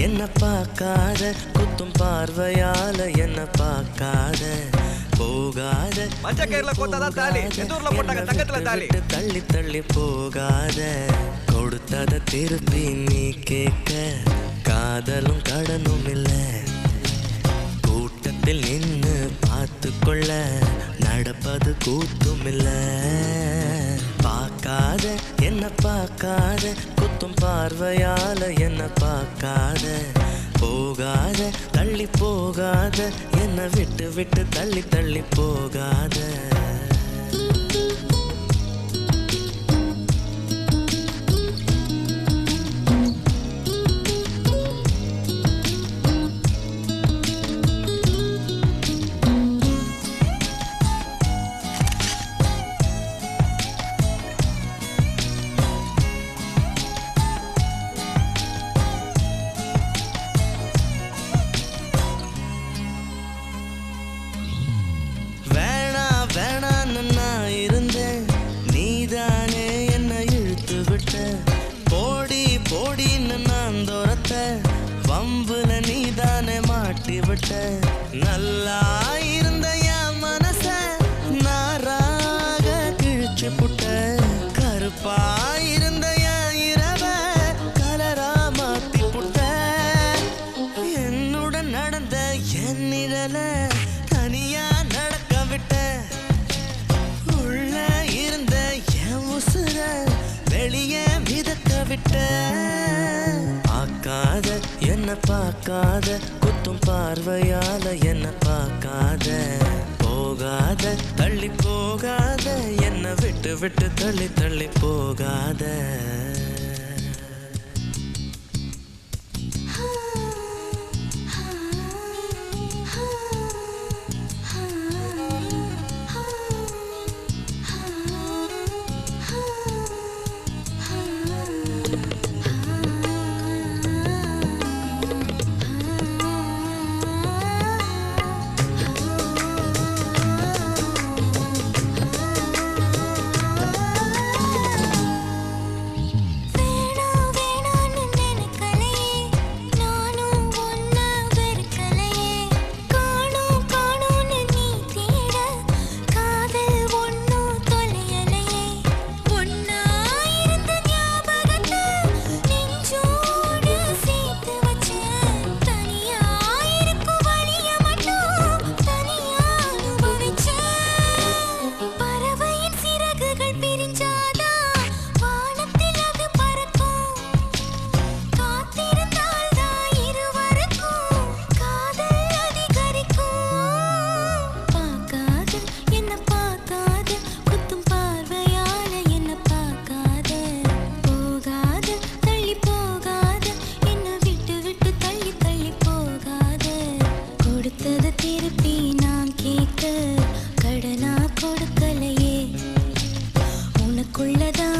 என்ன பார்க்காத குத்தும் பார்வையால என்ன பார்க்காத போகாத மஞ்ச கயிறுல போட்டாதான் தாலி எந்தூர்ல போட்டாங்க தங்கத்துல தாலி தள்ளி தள்ளி போகாத கொடுத்தத திருப்பி நீ கேட்க காதலும் கடனும் இல்ல கூட்டத்தில் நின்னு பார்த்து கொள்ள நடப்பது கூத்தும் இல்ல பார்க்காத என்ன பார்க்காத குத்தும் பார்வையால என்ன பார்க்காத போகாத தள்ளி போகாத என்ன விட்டு விட்டு தள்ளி தள்ளி போகாத வம்புல நீதானே மாட்டி விட்ட நல்லா இருந்த என் மனச நாராக கிழிச்சு புட்ட கருப்பா இருந்த என் இரவ கலரா மாத்தி புட்ட என்னுடன் நடந்த என் நிழல தனியா நடக்க விட்ட உள்ள இருந்த என் உசுர வெளியே மிதக்க விட்ட பார்க்காத என்ன பார்க்காத குத்தும் பார்வையால என்ன பார்க்காத போகாத தள்ளி போகாத என்ன விட்டு விட்டு தள்ளி தள்ளி போகாத கடனா கொடுக்கலையே உனக்குள்ளதான்